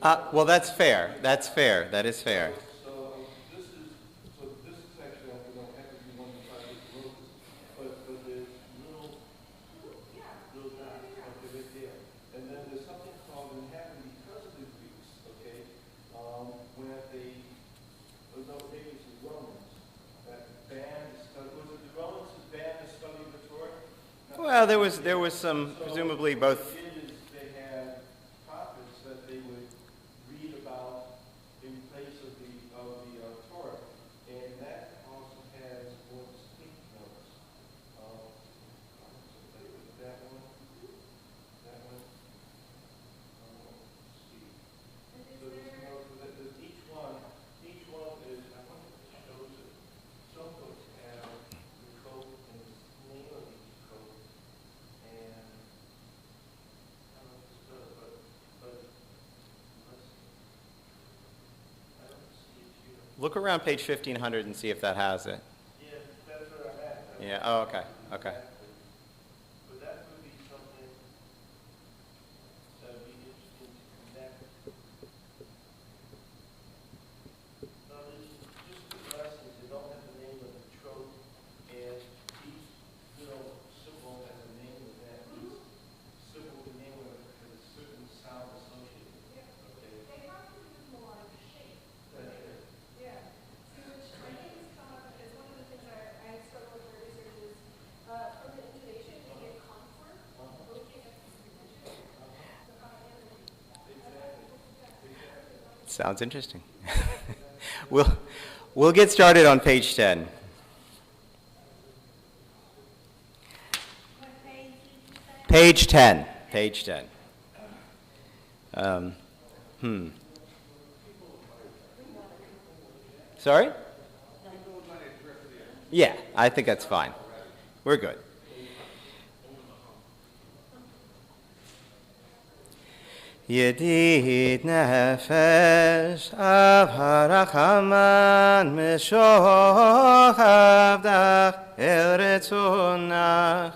Well, that's fair. That's fair. That is fair. So this is actually, we don't have to be one of the project roses, but there's little dots, okay, right there. And then there's something called, and it happened because of the Greeks, okay, where they, no, maybe it's the Romans, that banned the study, was it the Romans that banned the study of the Torah? Well, there was some presumably both. What they did is they had prophets that they would read about in place of the Torah, and that also has more distinct notes. That one, that one. Let's see. So there's notes that there's each one is. I wonder if it shows it. Some books have the code and the name of each code, and I don't know if this does, but let's see. I don't see it here. Look around page 1500 and see if that has it. Yeah, that's where I'm at. Yeah. Oh, okay. Okay. But that would be something that would be interesting to connect. Now, there's just the lessons, they don't have the name of the trope, and each, symbol has a name of that. Each symbol, the name of it has a certain sound associated with it. Okay? They have to use more of a shape. That's it. Yeah. See, which I think has come up as one of the things I struggle with my research is from the intonation, you get comfort looking at the signature. Sounds interesting. We'll get started on page 10. What page did you say? Page 10. Page 10. Sorry? Yeah, I think that's fine. We're good. Yedid nefesh av harachaman mishoch avdach el retzonach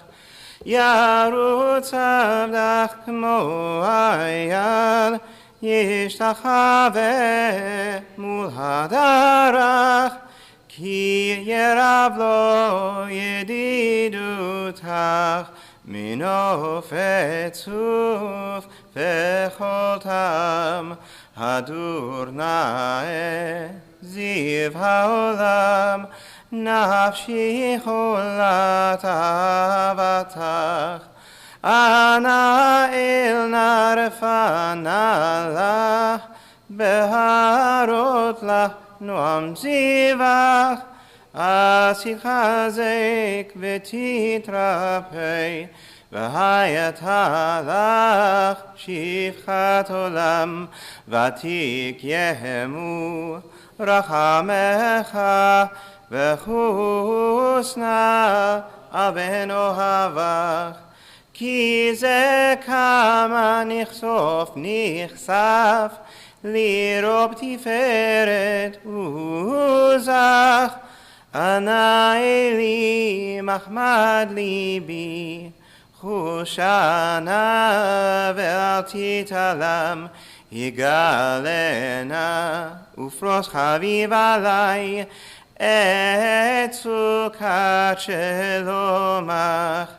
yarutz avdach kmo ayal yishtachave mul hadarach ki yerav lo yedidutach mino fetzuf v'choltam hadur na'e ziv ha'olam nafshi cholat avatach ana el narfana lach beharot lach noam zivach asit chazek v'titrapei v'hayat halach shivchat olam v'tik yehemu rachamecha v'chusna aven ohavach ki ze kama nichsof nichsaf lirob tiferet uzach ana eli mahmad libi Chushana ve'al titalam higalena ufros chaviv alai et sukat shelomach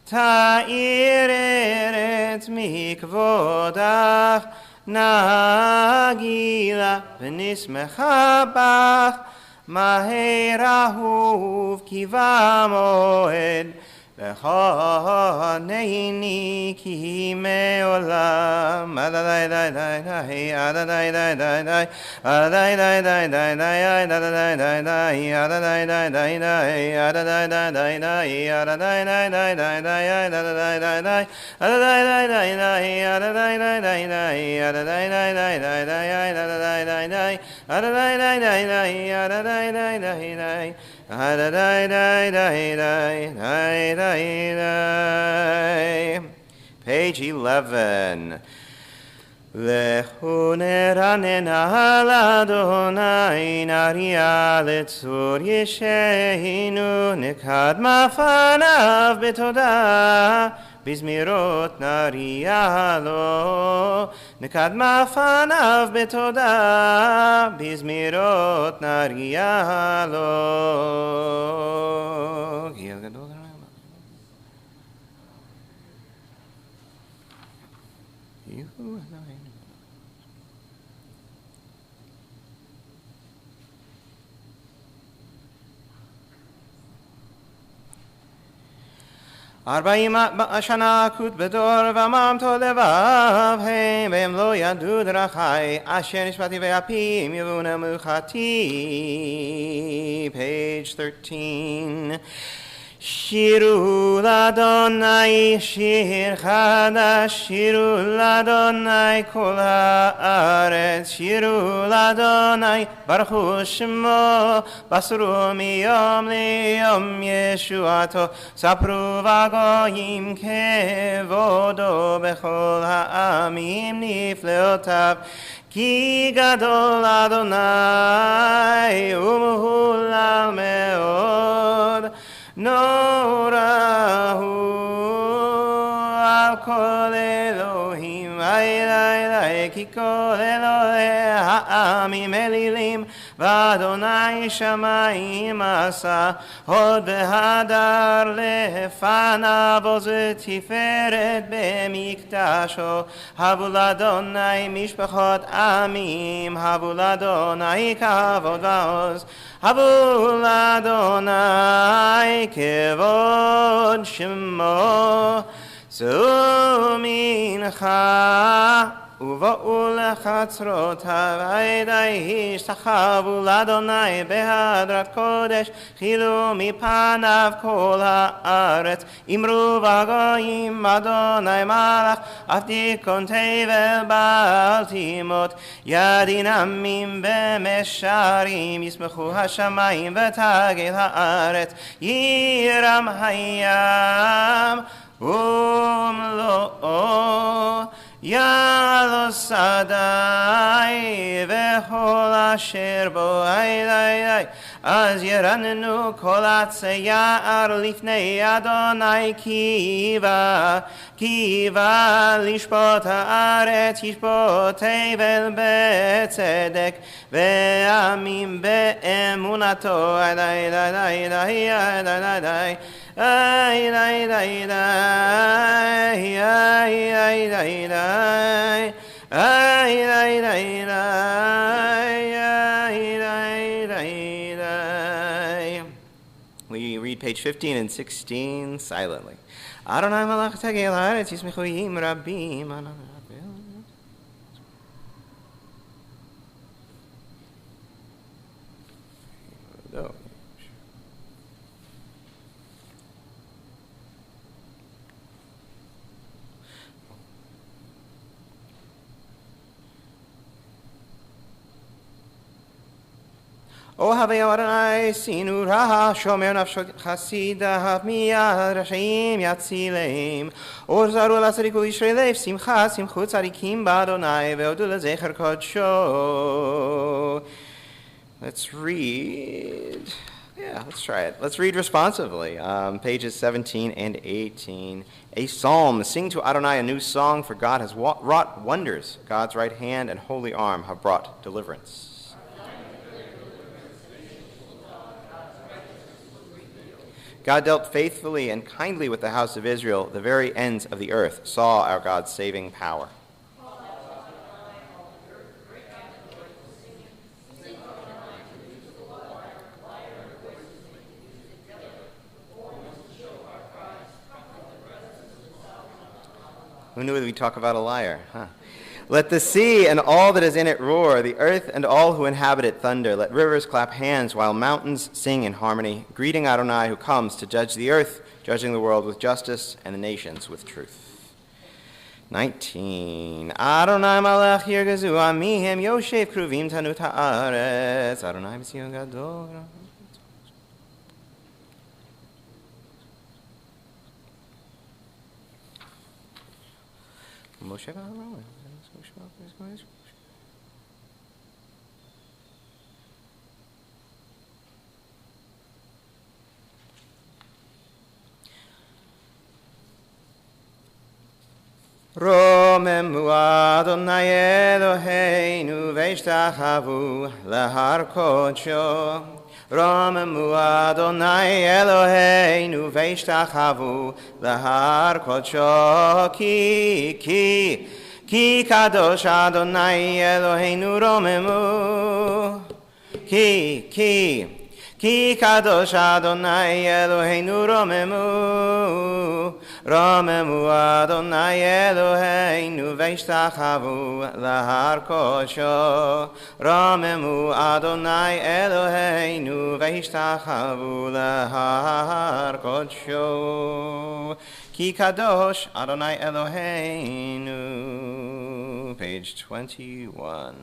ta'ir eret mikvodach nagila v'nismecha bach maher ahuv kiva moed V'choneini ki me'olam Adadai dai dai dai Adadai dai dai dai Adadai dai dai dai dai Adadai dai dai Adadai dai dai dai Adadai dai dai dai Adadai dai dai dai dai Adadai dai dai Adadai dai dai dai Adadai dai dai dai Adadai dai dai dai dai Adadai dai dai Adadai dai dai dai Adadai dai dai dai Page 11. Lechu neranen al Adonai naria letzur yesheinu nekad mafanav betodah בזמירות נריע לו, נקדמה פניו בתודה, בזמירות נריע לו. גיל גדול. ארבעים שנה כות בדור ואמרתו לבב הם והם לא ידעו דרכי אשר נשבעתי באפים יבואו נמוכתי. page 13. שירו לאדוני שיר חדש, שירו לאדוני כל הארץ, שירו לאדוני ברכו שמו, בסרו מיום ליום ישועתו, ספרו בגויים כבודו בכל העמים נפלאותיו. כי גדול אדוני ומהולל מאוד, נורא הוא על כל אלוהים, איי כי כל אלוהי העמים אלילים, ואדוני שמיים עשה, הוד והדר לפניו עוז תפארת במקדשו. הבו לאדוני משפחות עמים, הבו לאדוני כבוד ועוז, הבו לאדוני כבוד שמו. שאו מנחה ובואו לחצרותיו, עדי השתחוו לאדוני בהדרת קודש, חילו מפניו כל הארץ. אמרו בגויים אדוני מלך, אף תיכון תבל בעל תימות. ידין עמים במשרים, ישמחו השמיים ותגל הארץ. ירם הים ומלואו, יעלו שדי וכל אשר בו, אז ירננו כל עצי יער לפני אדוני, כי בא לשפוט הארץ, ישפוט תבל בצדק ועמים באמונתו. We read page 15 and 16 silently. Adonai malach tegel haaretz yismechuim rabim. O havei Adonai sinu raha shomer nafshot chasidav miyad rashaim yatzileim. Or zaru lasariku Yisraelef simcha simchu tzadikim ba'Adonai ve'odu lezecher kodsho. Let's read. Yeah, let's try it. Let's read responsively. Pages 17 and 18. A psalm. Sing to Adonai a new song, for God has wrought wonders. God's right hand and holy arm have brought deliverance. God dealt faithfully and kindly with the house of Israel. The very ends of the earth saw our God's saving power. Who knew that we talk about a liar? Huh? Let the sea and all that is in it roar, the earth and all who inhabit it thunder. Let rivers clap hands while mountains sing in harmony, greeting Adonai who comes to judge the earth, judging the world with justice and the nations with truth. 19. Adonai malach yirgazu amihem yoshev kruvim tanut haaretz. Adonai b'tzion gadol. Moshe Gaharawa. רוממו אדוני אלוהינו והשתחוו להר קודשו. רוממו אדוני אלוהינו והשתחוו להר קודשו כי קדוש אדוני אלוהינו רוממו כי קדוש אדוני אלוהינו רוממו אדוני אלוהינו והשתחוו להר קודשו. רוממו אדוני אלוהינו והשתחוו להר קודשו כי קדוש אדוני אלוהינו. Page 21.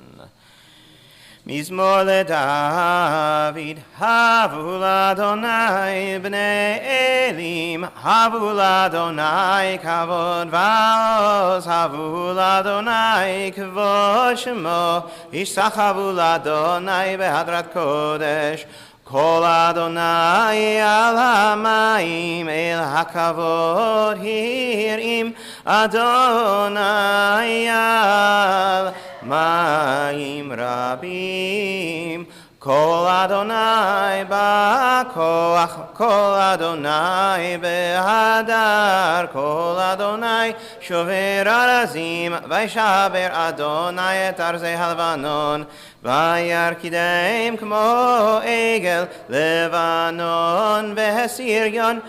מזמור לדוד, הבו לאדוני בני אלים, הבו לאדוני כבוד ועוז, הבו לאדוני כבוד שמו, השתחוו לאדוני בהדרת קודש. קול אדוני על המים, אל הכבוד הרים, אדוני על מים רבים. קול אדוני בכוח, קול אדוני בהדר, קול אדוני שובר ארזים, וישבר אדוני את ארזי הלבנון. וירקידם כמו עגל לבנון והסיריון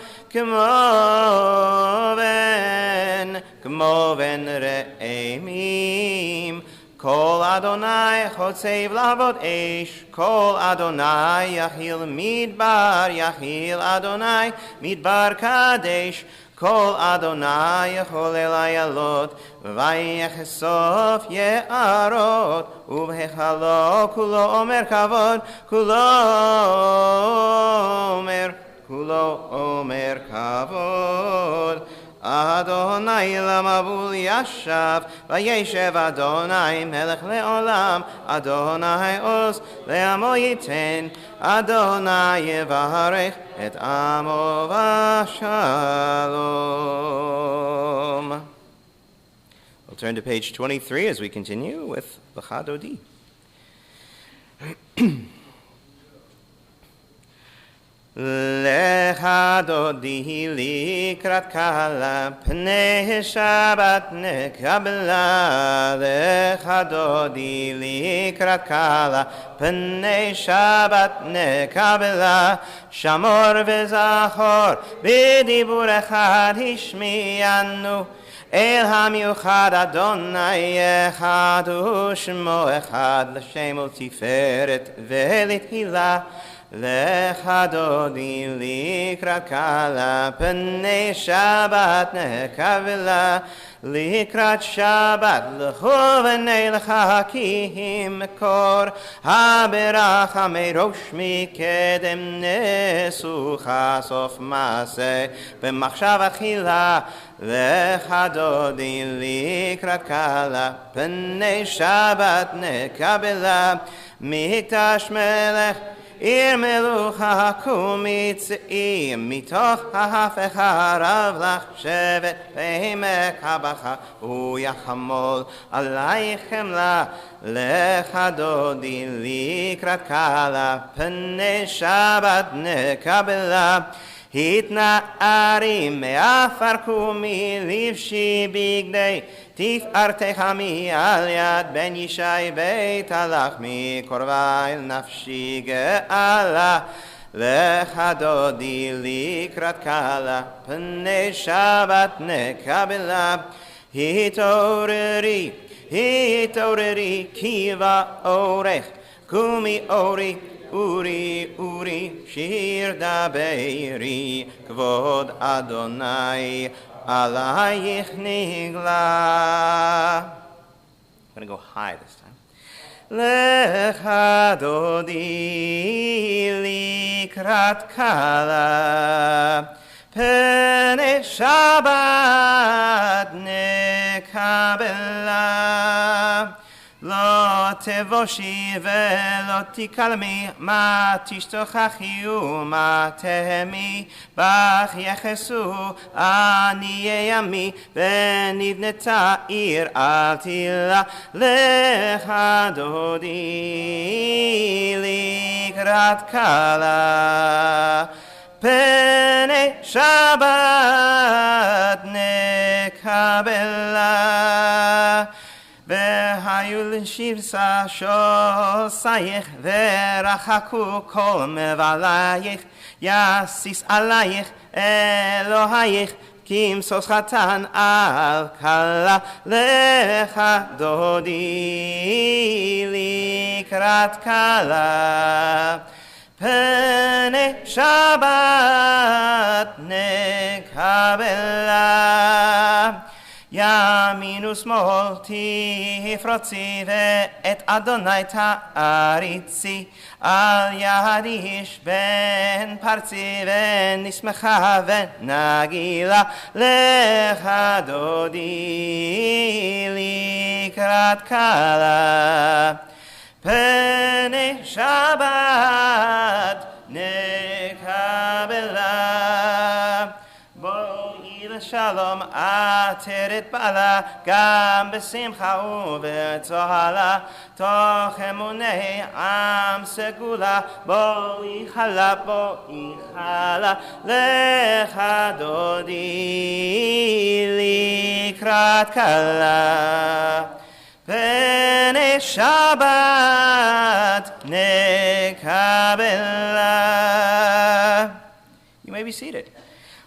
כמו בן רעמים. קול אדוני חוצב להבות אש, קול אדוני יחיל מדבר, יחיל אדוני מדבר קדש. קול אדוני יחולל איילות, ויחשוף יערות, ובהיכלו כולו אומר כבוד, כולו אומר כבוד. אדוני למבול ישב, וישב אדוני מלך לעולם. אדוני עוז לעמו ייתן, אדוני יברך את עמו בשלום. We'll turn to page 23 as we continue with Lecha Dodi. Lecha dodi likrat kala, pnei Shabbat nekabla. Lecha dodi likrat kala, pnei Shabbat nekabla. Shamor v'zachor, b'dibur echad hishmianu. El hamiuchad Adonai echad u'shmo echad, l'shem u'tiferet ve'lithilah. Lecha dodi likrat kala, pnei Shabbat nekavela. Likrat Shabbat l'chu v'nei lecha ki mekor, haberacha merosh mikedem nesucha sof maseh b'machshav achila. Lecha dodi likrat kala, pnei Shabbat nekavela. Mikdash melech Ir melucha kumitzi mitoch ha'hafech harav lach shevet behemek habacha uyachamol alaychem la. Lecha dodi likrat kala, pnei Shabbat nekabela. התנערי מעפר קומי לבשי בגדי תפארתך מעל יד בן ישי בית הלחמי קורבי נפשי גאלה. Lecha dodi likrat kala, pnei Shabbat nekabela. Hitoreri kiva orech kumi ori Uri, shir daberi, kvod Adonai, alayich nigla. I'm going to go high this time. Lecha dodi likrat kala, pnei Shabbat nekabela. Lo תבושי ולא תקלמי, מה תשתוכחי ומה תהמי, בך יחסו עניי ימי, ונבנתה עיר אל תילה, לך דודי לקראת כלה. פני שבת נקבלה, והיו לשבשה שוסייך, ורחקו כל מבלייך, יסיס עלייך אלוהייך, כי משוש חתן על כלה, לך דודי לקראת כלה. פני שבת נקבלה, ימין ושמאל תפרוצי, ואת אדוני תעריצי, על יד איש בן פרצי, ונשמחה ונגילה, לך דודי לקראת כלה. פני שבת נקבלה, בואי לשלום עטרת בעלה, גם בשמחה ובצוהלה, תוך אמוני עם סגולה, בואי חלה, בואי חלה, לך דודי לקראת כלה. פני שבת nekabela. You may be seated.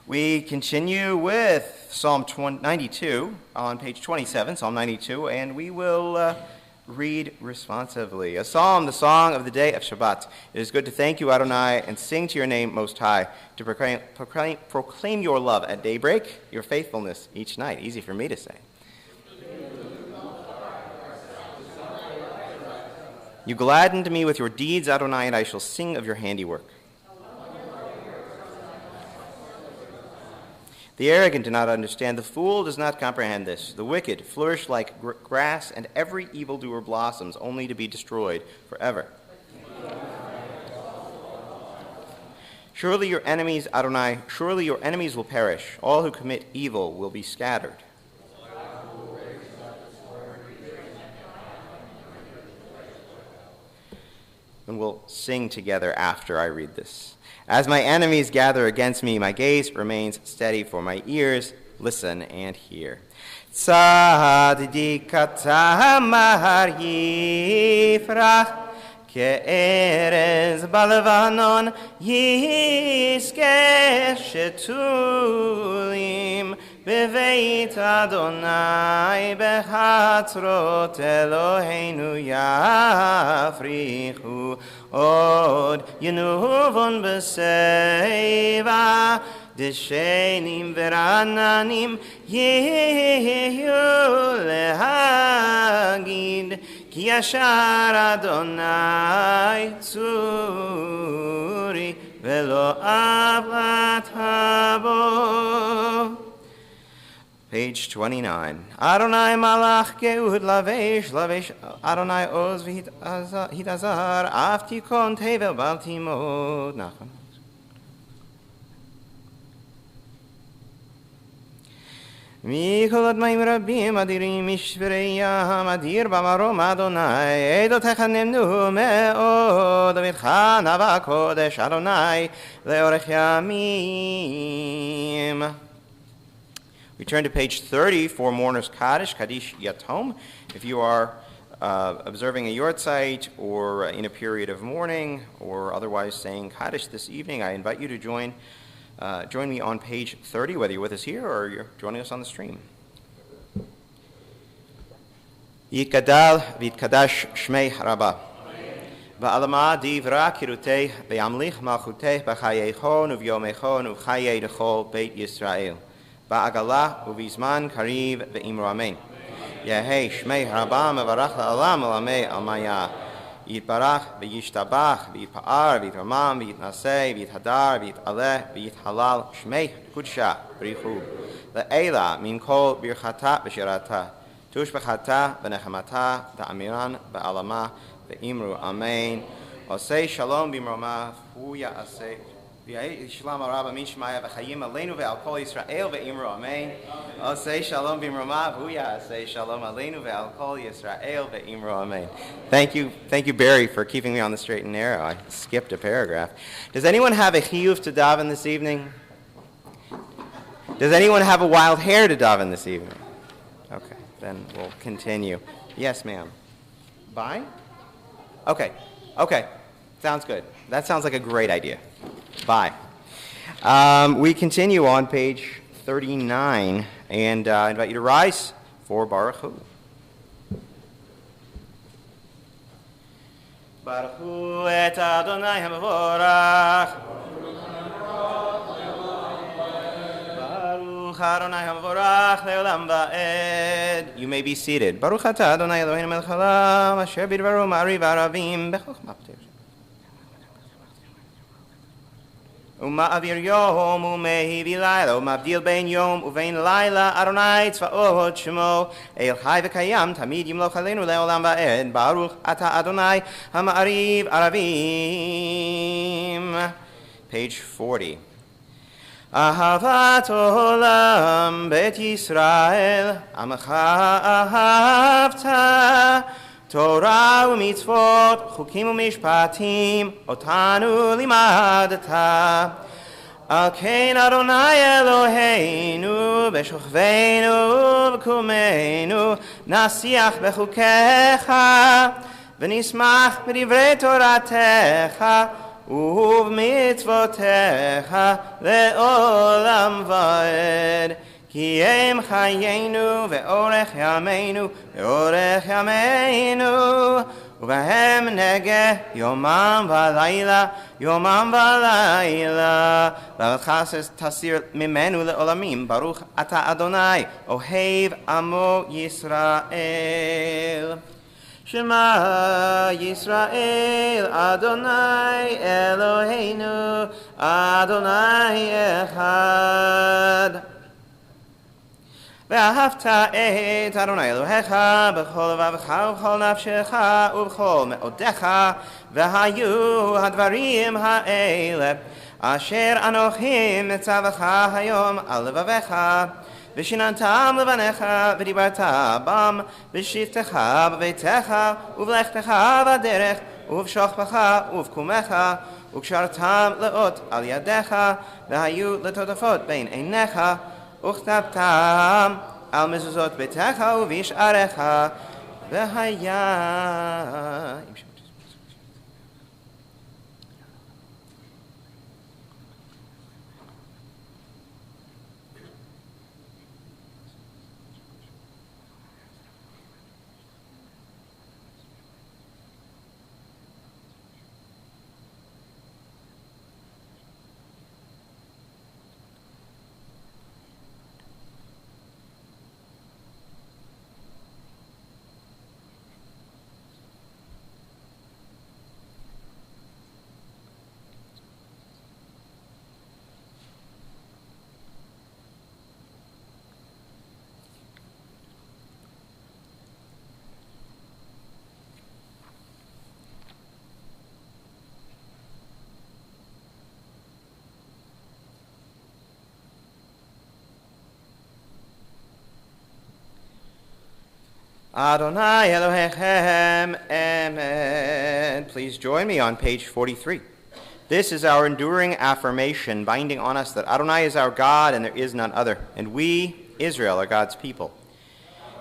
We continue with Psalm 92 on page 27, Psalm 92, and we will read responsively. A psalm, the song of the day of Shabbat. It is good to thank you, Adonai, and sing to your name most high, to proclaim your love at daybreak, your faithfulness each night. Easy for me to say. You gladdened me with your deeds, Adonai, and I shall sing of your handiwork. The arrogant do not understand, the fool does not comprehend this. The wicked flourish like grass, and every evildoer blossoms, only to be destroyed forever. Surely your enemies, Adonai, surely your enemies will perish. All who commit evil will be scattered. And we'll sing together after I read this. As my enemies gather against me, my gaze remains steady, for my ears listen and hear. Tzaddik tamar yifrach, ke'erez balvanon yiskeh shetulim, beveit Adonai bechatzrot Eloheinu yafrichu, od yenuvon b'seiva, deshenim verananim yehu lehagid, ki yashar Adonai tzuri velo avlat habo. Page 29. Adonai malach geud lavesh, lavesh Adonai oz v'hitazar, aftikon tevel baltimod. Nachon. Mikolot maim rabim adirim ishvreyam adir bamarom Adonai, edotecha nemnu me'od, v'itcha nava kodesh Adonai leorech yamim. We turn to page 30 for Mourner's Kaddish, Kaddish Yatom. If you are observing a yortzeit or in a period of mourning or otherwise saying Kaddish this evening, I invite you to join me on page 30, whether you're with us here or you're joining us on the stream. Yitgadal v'yitkadash shmei Rabbah. Ba'alama divra kiruteh be'amlich malchuteh b'chayeichon uv'yomechon uv'chayei dechol Beit Yisrael. Ba'agalah uvizman kariv ve'imru amen. Yehei shmei Rabbah mevarach la'alam alamei almaya. Yitbarach ve'yishtabach ve'yitpa'ar ve'yitramam ve'yitnaseh ve'yithadar ve'yitaleh ve'yithalal shmei kudsha b'richu. Le'ela min kol birchata v'shirata. tushbachata v'nechamata v'amiran v'alama v'imru amen. Osei shalom b'mroma huya asei Shalom Arab Amin Shemaya v'chayim aleinu ve'al kol Yisrael ve'imru amen. Osei shalom b'mroma huya asei shalom aleinu ve'al kol Yisrael ve'imru amen. Thank you, Barry, for keeping me on the straight and narrow. I skipped a paragraph. Does anyone have a chiyuv to daven this evening? Does anyone have a wild hair to daven this evening? Okay, then we'll continue. Yes, ma'am. Bye? Okay. Sounds good. That sounds like a great idea. Bye. We continue on page 39, and I invite you to rise for Baruch Hu. Baruch Hu et Adonai HaMevorach. Baruch Adonai HaMevorach le'olam va'ed. You may be seated. Baruch atah Adonai Eloheinu melech haolam asher bidvaru ma'ariv aravim b'chokhmah p'tir. Uma'avir yom u'mehivi layla u'mavdil bein yom u'vein layla Adonai tzvaot shemo el chai v'kayam tamid yimloch aleinu le'olam va'ed. Baruch atah Adonai ha'ma'ariv aravim. Page 40. Ahavat olam bet Yisrael amecha ahavta Torah u'mitzvot chukim u'mishpatim otanu limadta Al kein Adonai Eloheinu b'shochveinu v'kumeinu nasiach b'chukecha v'nismach b'divrei Toratecha ובמצוותיך לעולם ועד כי הם חיינו ואורך ימינו ואורך ימינו ובהם נגה יומם ולילה ועבדך תסיר ממנו לעולמים ברוך אתה אדוני אוהב עמו ישראל Shema Yisrael Adonai Eloheinu Adonai Echad ואהבת את אדוני אלוהיך בכל לבבך ובכל נפשך ובכל מאודך והיו הדברים האלה אשר אנוכי מצווך היום על לבביך ושיננתם לבניך ודיברת בם בשבתך בביתך ובלכתך בדרך ובשוכבך ובקומך וקשרתם לאות על ידיך והיו לטוטפות בין עיניך וכתבתם על מזוזות ביתך ובשעריך והיה Adonai Elohechem, Amen. Please join me on page 43. This is our enduring affirmation, binding on us that Adonai is our God and there is none other, and we, Israel, are God's people.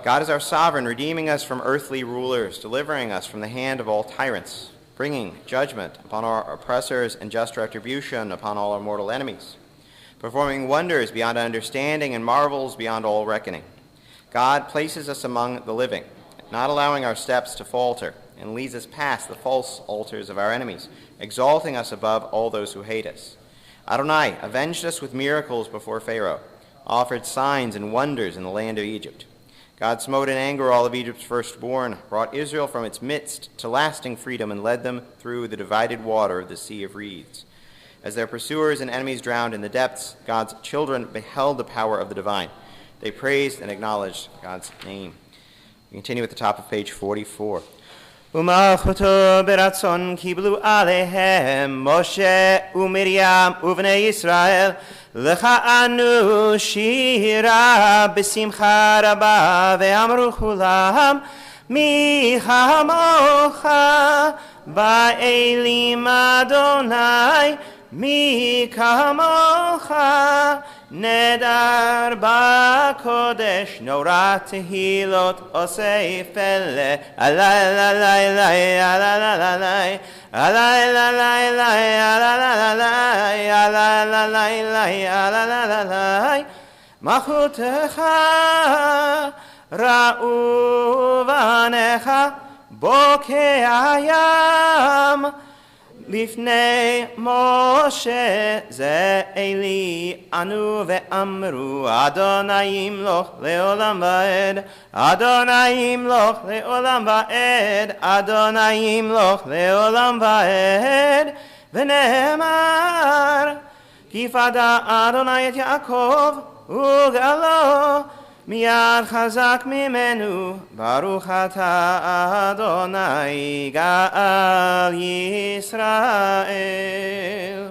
God is our sovereign, redeeming us from earthly rulers, delivering us from the hand of all tyrants, bringing judgment upon our oppressors and just retribution upon all our mortal enemies, performing wonders beyond understanding and marvels beyond all reckoning. God places us among the living, not allowing our steps to falter, and leads us past the false altars of our enemies, exalting us above all those who hate us. Adonai avenged us with miracles before Pharaoh, offered signs and wonders in the land of Egypt. God smote in anger all of Egypt's firstborn, brought Israel from its midst to lasting freedom, and led them through the divided water of the Sea of Reeds. As their pursuers and enemies drowned in the depths, God's children beheld the power of the divine. They praised and acknowledged God's name. We continue at the top of page 44. ומלכותו ברצון קיבלו עליהם משה ומרים ובני ישראל לכנו שירה בשמחה רבה ואמרו כולם מי כמוך באלים אדוני מי כמוך נדר בקודש נורא תהילות עושה פלא עלי עלי עלי עלי עלי עלי עלי מלכותך ראו בניך בוקע ים לפני משה זה אלי ענו ואמרו אדוני ימלוך לעולם ועד אדוני ימלוך לעולם ועד אדוני ימלוך לעולם ועד ונאמר כי פדה אדוני את יעקב וגאלו מיד חזק ממנו ברוך אתה אדוני גאל ישראל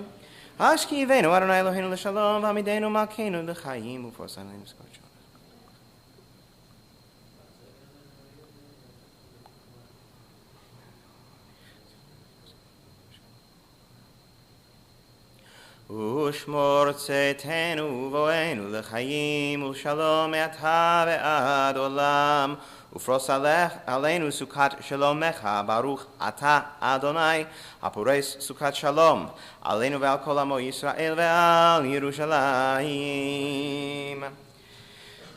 השכיבנו אדוני אלוהינו לשלום ועמידנו מלכנו לחיים ופרוס עלינו זכות שלום ושמור צאתנו ובואנו לחיים ולשלום מעתה ועד עולם ופרוס עלינו סוכת שלומך ברוך אתה אדוני הפורס סוכת שלום עלינו ועל כל עמו ישראל ועל ירושלים.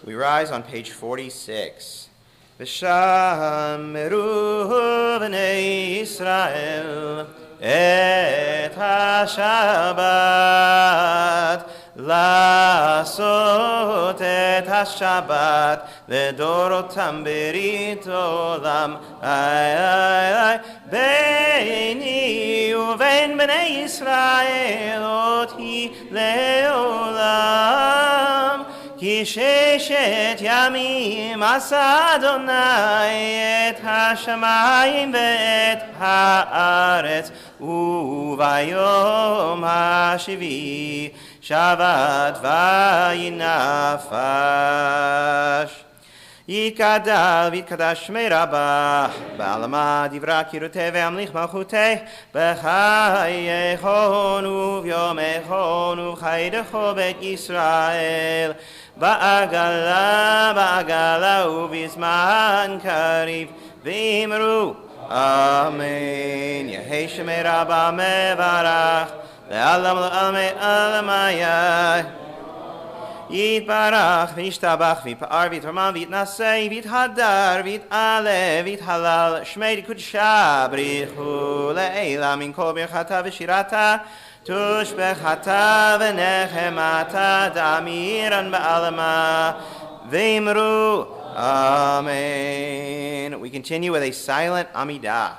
We rise on page 46. ושמרו בני ישראל את השבת לעשות את השבת לדורותם ברית עולם ביני ובין בני ישראל אותי לעולם כי ששת ימים עשה אדוני את השמיים ואת הארץ וביום השביעי שבת וינפש יתגדל ויתקדש שמי רבה בעלמא דברה קירותי והמליך מלכותי בחייכון וביומכון ובחייכו בית ישראל בעגלה ובזמן קריב ואמרו אמן יהי שמי רבה מברך לעלם לעלמי עלמי יתברך וישתבח ויפאר ויתרומם ויתנשא ויתהדר ויתעלה ויתהלל שמי קודשה בריחו לעילה מן כל ברכתה ושירתה תושבחתה ונחמתה דאמירן בעלמא ואמרו Amen. We continue with a silent Amidah.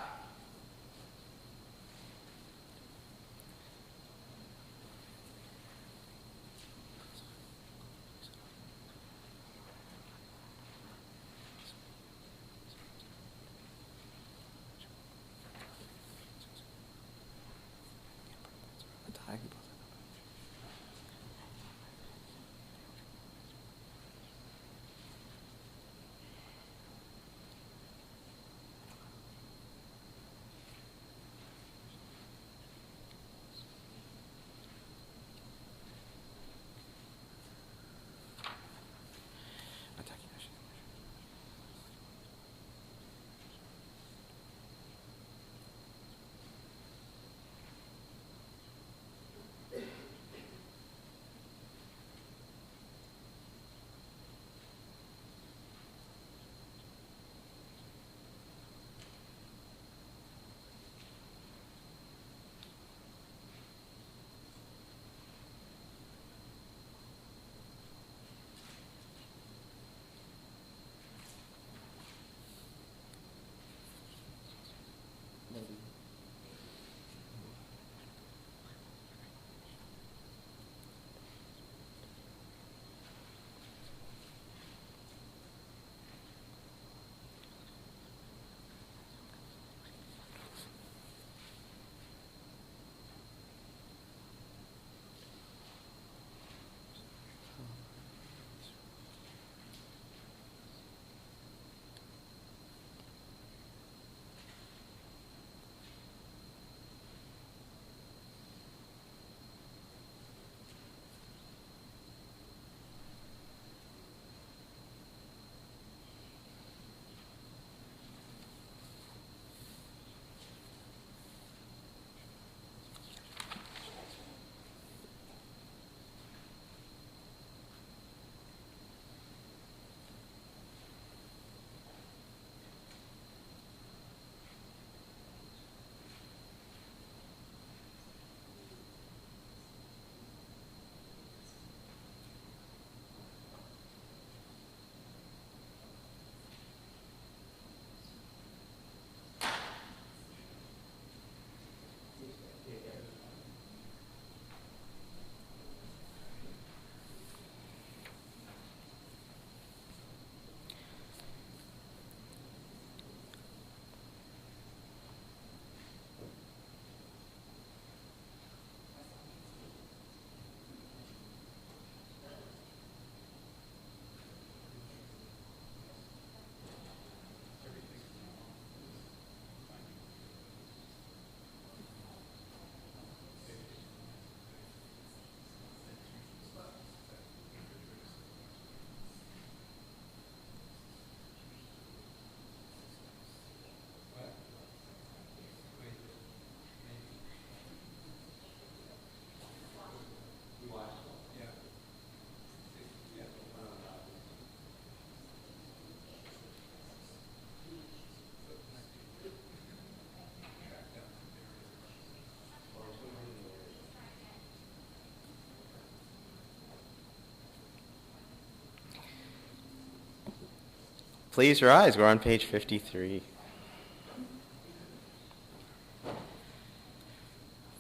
Please rise. We're on page 53.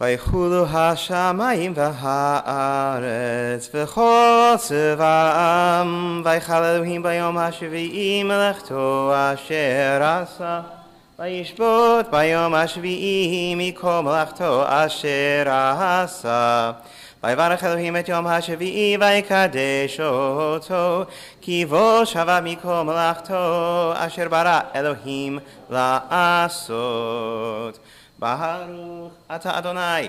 ויחולו השמיים והארץ וכל צבאם ויחל אלוהים ביום השביעי מלאכתו אשר עשה וישבות ביום השביעי מכל מלאכתו אשר עשה ויברך אלוהים את יום השביעי ויקדש אותו כי בו שבה מכל מלאכתו אשר ברא אלוהים לעשות ברוך אתה אדוני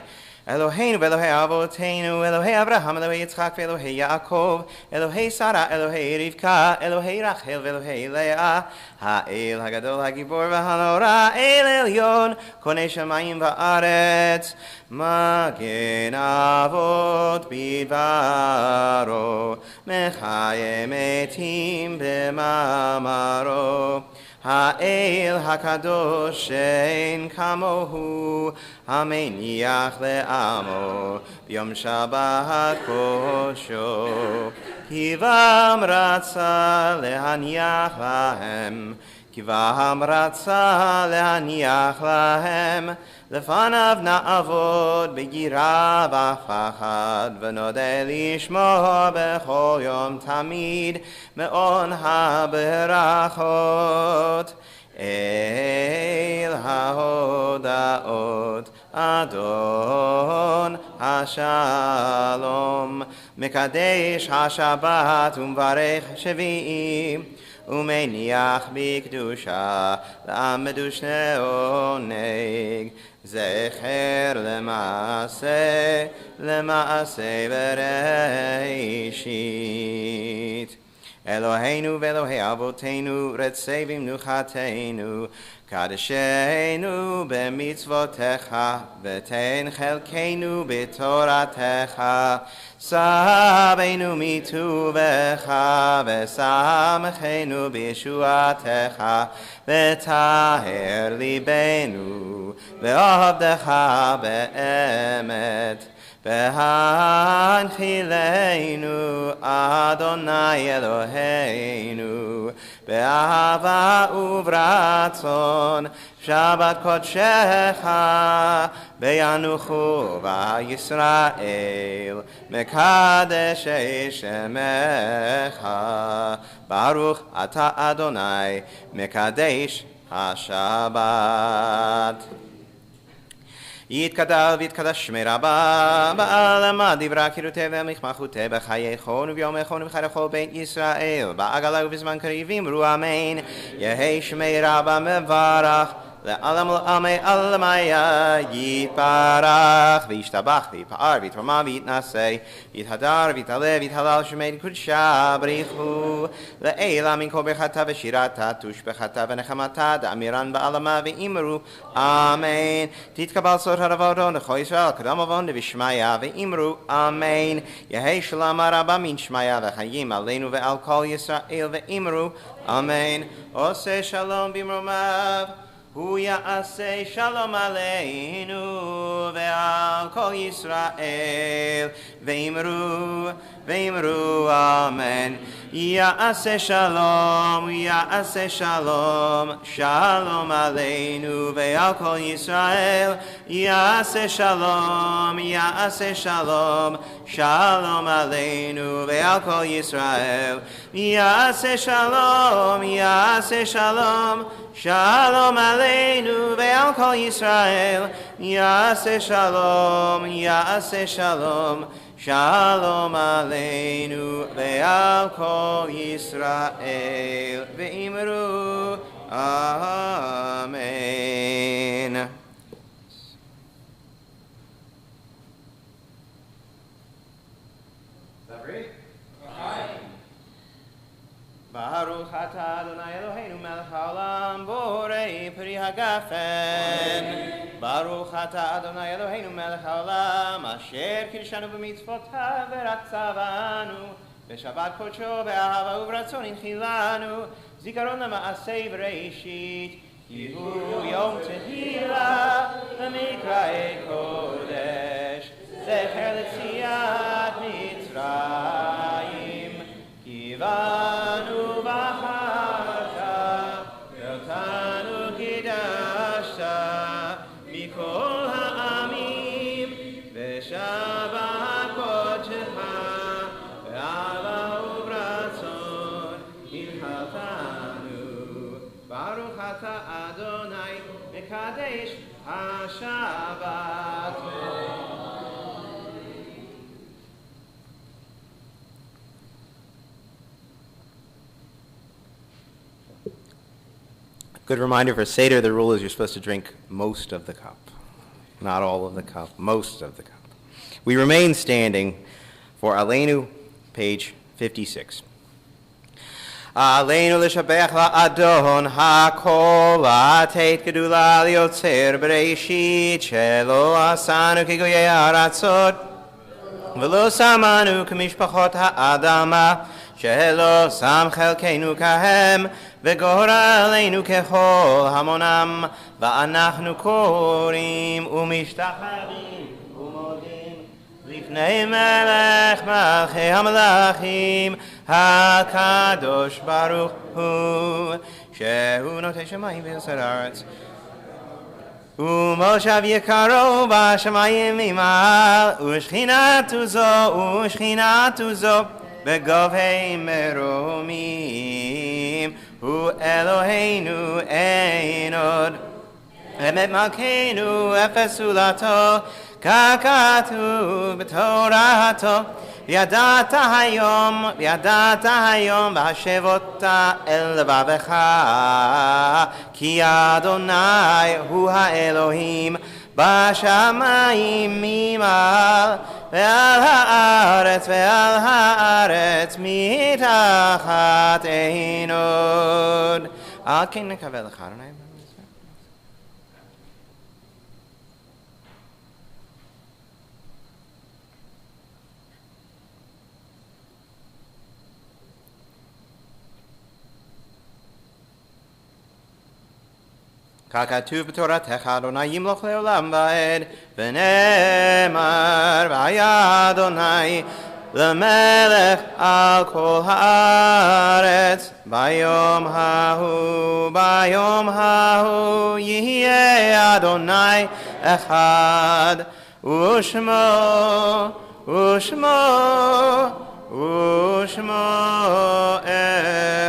אלוהינו ואלוהי אבותינו אלוהי אברהם אלוהי יצחק ואלוהי יעקב אלוהי שרה אלוהי רבקה אלוהי רחל ואלוהי לאה האל הגדול הגיבור והנורא אל עליון קונה שמיים וארץ מגן אבות בדברו מחיה מתים במאמרו האל הקדוש אין כמוהו המניח לעמו ביום שבת קודשו כי בם רצה להניח להם כי בם רצה להניח להם לפניו נעבוד בגירה ופחד ונודה לשמו בכל יום תמיד מעון הברכות אל ההודעות אדון השלום מקדש השבת ומברך שביעי ומניח בקדושה לעמדוש לעונג זכר למעשה בראשית אלוהינו ואלוהי אבותינו רצה במנוחתנו קדשנו במצוותיך ותן חלקנו בתורתך סבנו מטובך ושמחנו בישועתך וטהר ליבנו ועבדך באמת והנחילנו אדוני אלוהינו באהבה וברצון שבת קודשך בינוחו וישראל מקדש שמך ברוך אתה אדוני מקדש השבת יתגדל ויתקדש שמי רבה בעלמא דברה קירותי ומחמחותי בחייכון וביומכון ובחיי כל בית ישראל בעגלה ובזמן קריב אמרו אמן יהי שמי רבה מברך לעלם לעלמי עלמיה יתברך וישתבח ויפאר ויתרומם ויתנשא ויתהדר ויתעלה ויתהלל שמי קודשה בריחו לעילה מן כל ברכתה ושירתה תושבחתה ונחמתה דאמירן בעלמה ואמרו אמן תתקבל סוד הרבותון לכל ישראל קדם עוון ובשמיה ואמרו אמן יהי שלום הרבה מן שמיה וחיים עלינו ועל כל ישראל ואמרו אמן עושה שלום במרומיו הוא יעשה שלום עלינו ועל כל ישראל ואמרו אמן יעשה שלום שלום עלינו ועל כל ישראל יעשה שלום שלום עלינו ועל כל ישראל יעשה שלום שלום עלינו ועל כל ישראל יעשה שלום שלום עלינו ועל כל ישראל ואמרו אמן ברוך אתה אדוני אלוהינו מלך העולם בורא פרי הגפן ברוך אתה אדוני אלוהינו מלך העולם אשר קידשנו במצוותיו ורצה בנו בשבת קודשו באהבה וברצון הנחילנו זיכרון למעשה בראשית כי הוא יום תהילה למקראי קודש זכר ליציאת מצרים כי בנו בחרת v'kadesh ha-shabbat. Good reminder for Seder, the rule is you're supposed to drink most of the cup. Not all of the cup, most of the cup. We remain standing for Aleinu, page 56. Aleinu l'shabech la'adon ha'kol la'ateit gedula liotzer b'reishit shelo asanu kigoyei ha'aratzot v'lo samanu k'mishpachot ha'adama shelo sam chelkeinu kahem וגורלנו ככל המונם, ואנחנו קוראים ומשתחווים ומודים לפני מלך מלכי המלכים, הקדוש ברוך הוא, שהוא נוטה שמיים ויוצר הארץ. ומושב יקרו בשמיים ממעל, ושכינתו זו בגובה מרומים. הוא אלוהינו אין עוד, אמת מלכנו אפס זולתו, ככתוב בתורתו, וידעת היום והשבות אל לבבך, כי אדוני הוא האלוהים בשמיים ממעל, ועל הארץ מתחת אין עוד. על כן נקווה לך, אדוני. ככתוב בתורתך, אדוני ימלוך לעולם ועד, ונאמר, והיה אדוני למלך על כל הארץ, ביום ההוא יהיה אדוני אחד, ושמו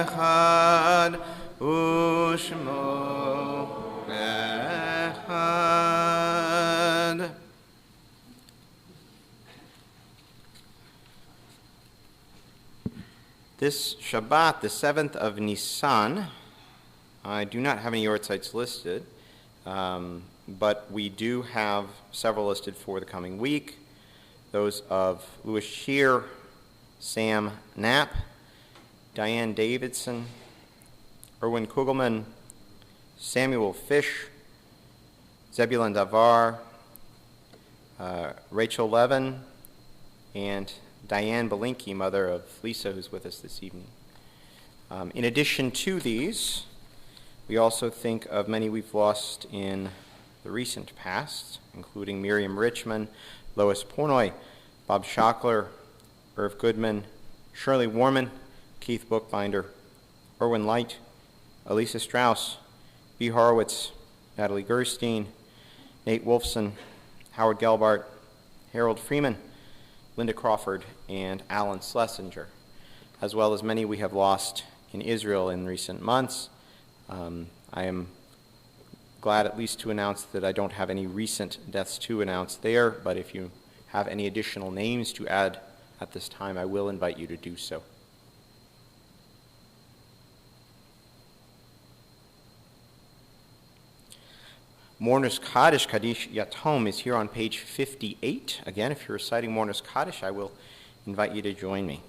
אחד, ושמו This Shabbat, the 7th of Nisan, I do not have any yortzites listed, but we do have several listed for the coming week. Those of Louis Shear, Sam Knapp, Diane Davidson, Erwin Kugelman, Samuel Fish, Zebulon Davar, Rachel Levin, and Diane Belinky, mother of Lisa, who's with us this evening. In addition to these, we also think of many we've lost in the recent past, including Miriam Richmond, Lois Pornoy, Bob Schockler, Irv Goodman, Shirley Warman, Keith Bookbinder, Erwin Light, Elisa Strauss, B. Horowitz, Natalie Gerstein, Nate Wolfson, Howard Gelbart, Harold Freeman, Linda Crawford, and Alan Schlesinger, as well as many we have lost in Israel in recent months. I am glad at least to announce that I don't have any recent deaths to announce there, but if you have any additional names to add at this time, I will invite you to do so. Mourner's Kaddish, Kaddish Yatom, is here on page 58. Again, if you're reciting Mourner's Kaddish, I will invite you to join me.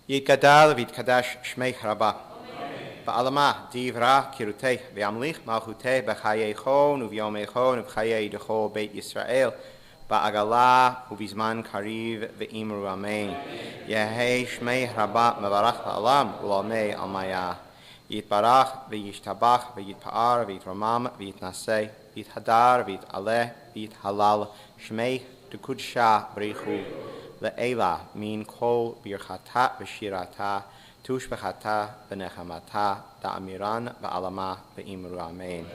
Yitgadal v'yitkadash shmei rabba. Ba'alama divra kirutei v'yamlich malchutei b'chayecho u'v'yomecho u'v'chayei decho beit Yisrael. Ba'agala u'vizman kariv ve'imru amen. Yehei shmei rabba mevarach la'alam u'lamei almaya. Yitbarach ve'yishtabach ve'yitpa'ar ve'yitramam ve'yitnaseh ve'yithadar ve'yit'aleh ve'yithalal shmei dekudsha b'richu le'ela min kol birchata v'shirata tushbechata v'nechamata da'amiran v'alama ve'imru amen.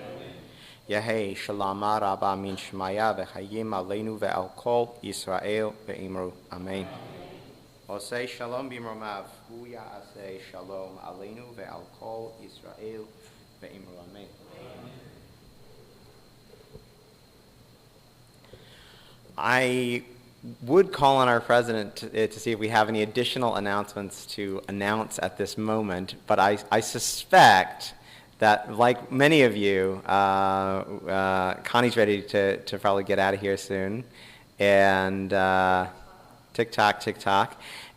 Yehei shalama rabba min shmaya v'chayim aleinu ve'al kol Yisrael ve'imru amen. Osei shalom bimromav, hu ya'aseh shalom aleinu ve'al kol Yisrael ve'imru amen. I would call on our president to see if we have any additional announcements to announce at this moment, but I suspect that, like many of you, Connie's ready to probably get out of here soon, and tick-tock.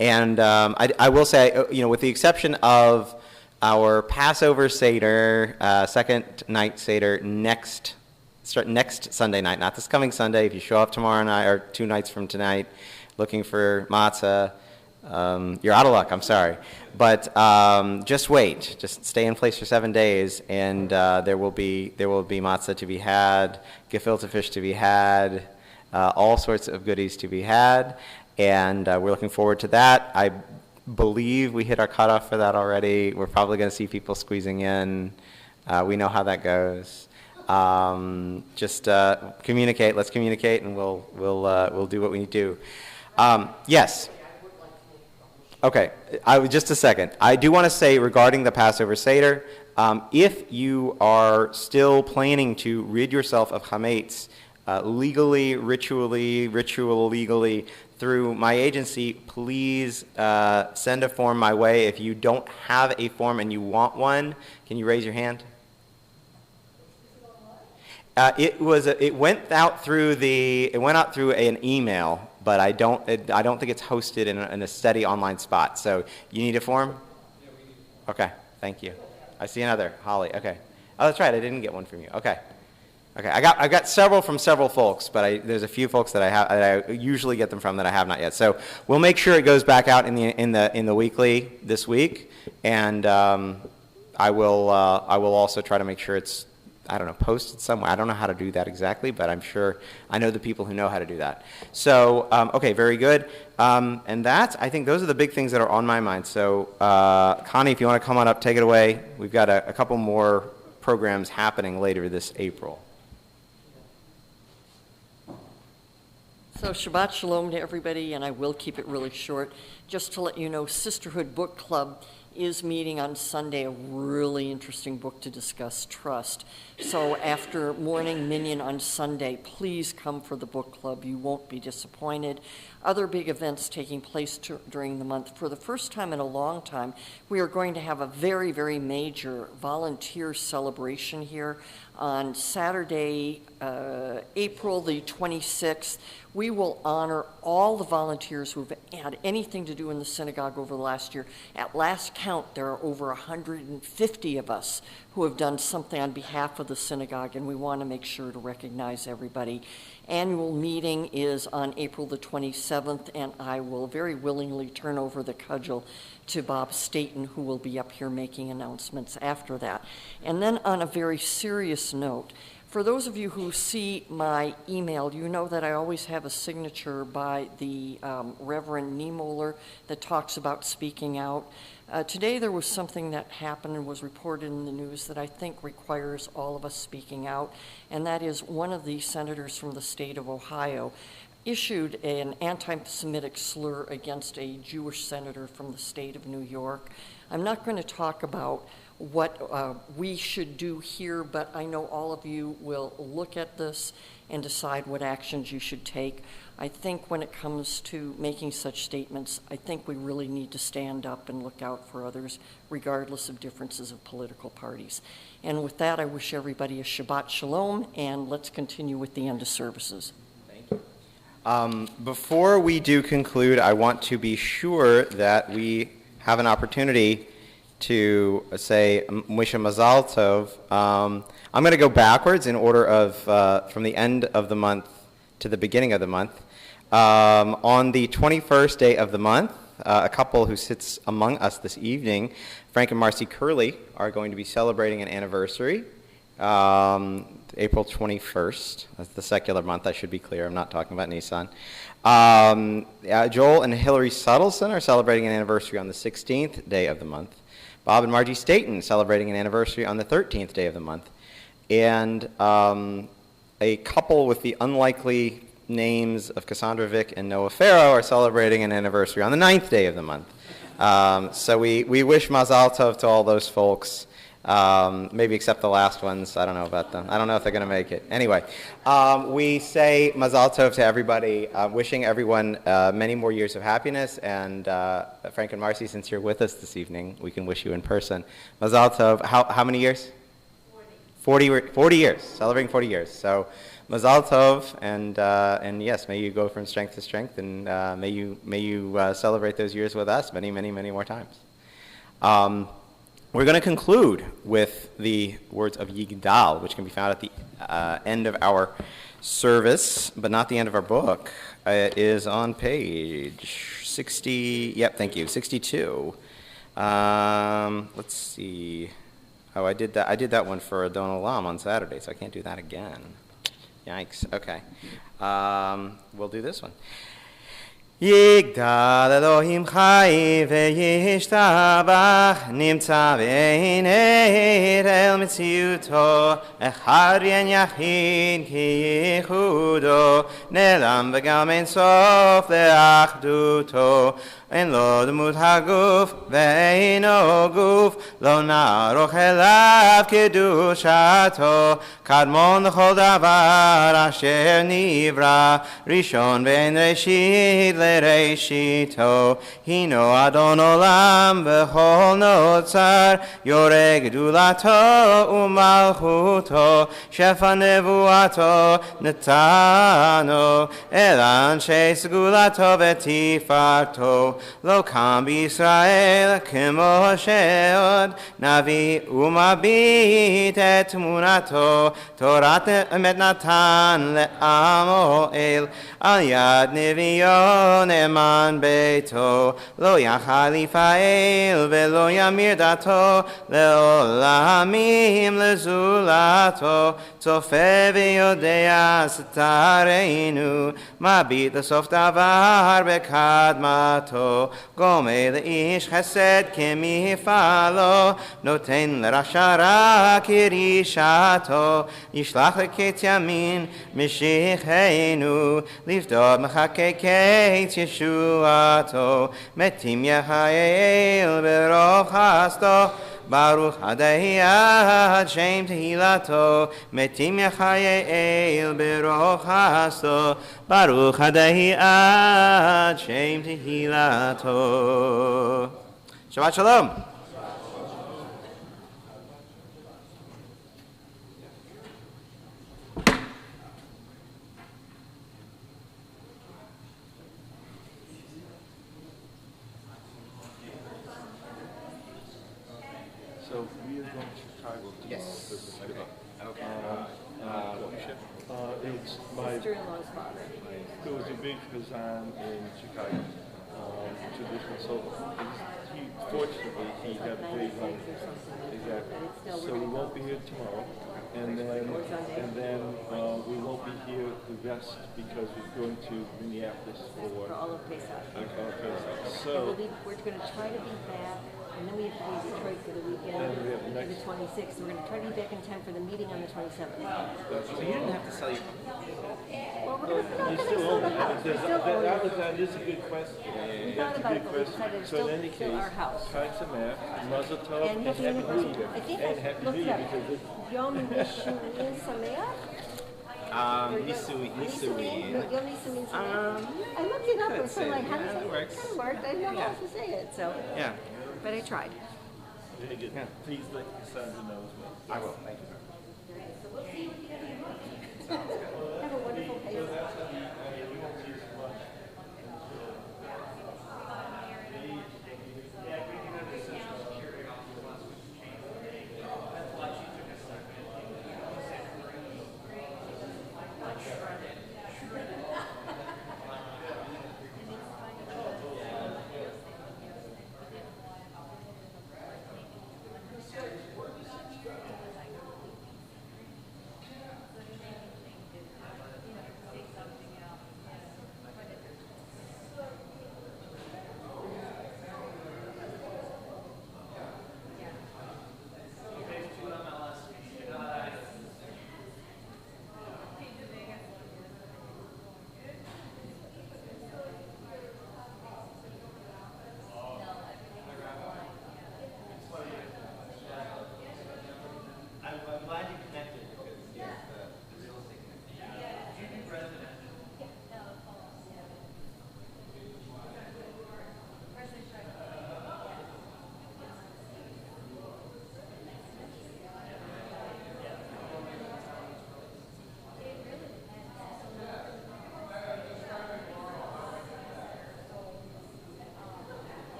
And I will say, with the exception of our Passover Seder, second night Seder next Sunday night, not this coming Sunday. If you show up tomorrow night or 2 nights from tonight looking for matzah, you're out of luck, I'm sorry. But just wait. Just stay in place for 7 days, and there will be matzah to be had, gefilte fish to be had, all sorts of goodies to be had, and we're looking forward to that. I believe we hit our cutoff for that already. We're probably going to see people squeezing in. We know how that goes. Just communicate. Let's communicate, and we'll do what we need to do. Yes. Okay. Just a second. I do want to say regarding the Passover Seder, if you are still planning to rid yourself of chametz legally, legally through my agency, please send a form my way. If you don't have a form and you want one, can you raise your hand? It went out through an email, but I don't think it's hosted in a steady online spot. So you need a form? Yeah, we need a form. Okay, thank you. I see another, Holly. Okay. Oh, that's right. I didn't get one from you. Okay. I got several from several folks, but there's a few folks that I usually get them from that I have not yet. So we'll make sure it goes back out in the weekly this week, and I will also try to make sure it's, I don't know, posted somewhere. I don't know how to do that exactly, but I'm sure I know the people who know how to do that. So, okay, very good. And I think those are the big things that are on my mind. So, Connie, if you want to come on up, take it away. We've got a couple more programs happening later this April. So Shabbat Shalom to everybody, and I will keep it really short. Just to let you know, Sisterhood Book Club is meeting on Sunday, a really interesting book to discuss, Trust. So after Morning Minyan on Sunday, please come for the book club. You won't be disappointed. Other big events taking place during the month. For the first time in a long time, we are going to have a very, very major volunteer celebration here on Saturday, April the 26th. We will honor all the volunteers who have had anything to do in the synagogue over the last year. At last count, there are over 150 of us who have done something on behalf of the synagogue, and we want to make sure to recognize everybody. Annual meeting is on April the 27th, and I will very willingly turn over the cudgel to Bob Staten, who will be up here making announcements after that. And then on a very serious note, for those of you who see my email, you know that I always have a signature by the Reverend Niemöller that talks about speaking out. Today there was something that happened and was reported in the news that I think requires all of us speaking out, and that is one of the senators from the state of Ohio issued an anti-Semitic slur against a Jewish senator from the state of New York. I'm not going to talk about what we should do here, but I know all of you will look at this and decide what actions you should take. I think when it comes to making such statements, I think we really need to stand up and look out for others, regardless of differences of political parties. And with that, I wish everybody a Shabbat Shalom, and let's continue with the end of services. Thank you. Before we do conclude, I want to be sure that we have an opportunity to say Moshe Mazal Tov. I'm going to go backwards in order of from the end of the month to the beginning of the month. On the 21st day of the month, a couple who sits among us this evening, Frank and Marcy Curley, are going to be celebrating an anniversary. April 21st. That's the secular month, I should be clear. I'm not talking about Nissan. Joel and Hillary Suttleson are celebrating an anniversary on the 16th day of the month. Bob and Margie Staten celebrating an anniversary on the 13th day of the month. And a couple with the unlikely names of Cassandra Vick and Noah Farrow are celebrating an anniversary on the 9th day of the month. So we wish Mazal Tov to all those folks, maybe except the last ones. I don't know about them. I don't know if they're going to make it. Anyway, we say Mazal Tov to everybody, wishing everyone many more years of happiness. And Frank and Marcy, since you're with us this evening, we can wish you in person. Mazal Tov. How many years? 40 years, celebrating 40 years. So Mazal Tov, and yes, may you go from strength to strength, and may you celebrate those years with us many, many, many more times. We're going to conclude with the words of Yigdal, which can be found at the end of our service, but not the end of our book. It is on page 60. Yep, thank you, 62. Let's see. Oh, I did that one for Adon Olam on Saturday, so I can't do that again. Yikes. Okay. We'll do this one. יגדל אלוהים חי וישתבח נמצא בעיני אל מציאותו אחד אין יחיד כי ייחודו נעלם וגם אין סוף לאחדותו אין לו דמות הגוף ואינו גוף לא נערוך אליו קדושתו קדמון לכל דבר אשר נברא ראשון ואין ראשית לראשיתו הינו אדון עולם בכל נוצר יורה גדולתו ומלכותו שפע נבואתו נתנו אל אנשי סגולתו ותפארתו לא קם בישראל כמו שעוד נביא ומביט את תמונתו תורת אמת נתן לעמו אל על יד נביאו נאמן ביתו לא יחליף האל ולא ימיר דתו לעולמים לזולתו צופה ויודע סתרנו מביט לסוף דבר בקדמתו גומל לאיש חסד כמפעלו נותן לרשע רע כרשעתו ישלח לקץ ימין משיחנו לפדות מחכה קץ ישועתו מתים יחייל ברוב חסדו ברוך עדי עד שם תהילתו מתים יחייל ברוך חסדו ברוך עדי עד שם תהילתו. Shabbat Shalom. So we are going to Chicago tomorrow. Yes. For the Synagogue. Okay. It's my. Sister-in-law's father. There was a big Kazan in Chicago. Traditional. So fortunately he had a great run. Exactly. So we won't be here tomorrow, and then we won't be here the rest because we're going to Minneapolis For all of Pesach. Okay. So. We're going to try to be back, and then we have to be in Detroit for the weekend, And we have for next- the 26th. We're going to try to be back in time for the meeting on the 27th. So you didn't have to sell your Well, we're going to You still own it. That That is a good question. We That's thought a about it, good but we question. decided it's So in any still case, our house. Chag Sameach, Mazel Tov, And and Happy Happy New Anniversary. Year. I think And I Happy looked New it Year up. because it, Yom Nishuin Sameach? Nisui. Yom Nishuin Sameach? I looked it up, it was sort of like, how does yeah, that it works. kind of work? I didn't know how to say it, so, Yeah, but I tried. very good. Yeah. Please let your sons know as well. I will. Thank you. Have a wonderful Pesach.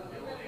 building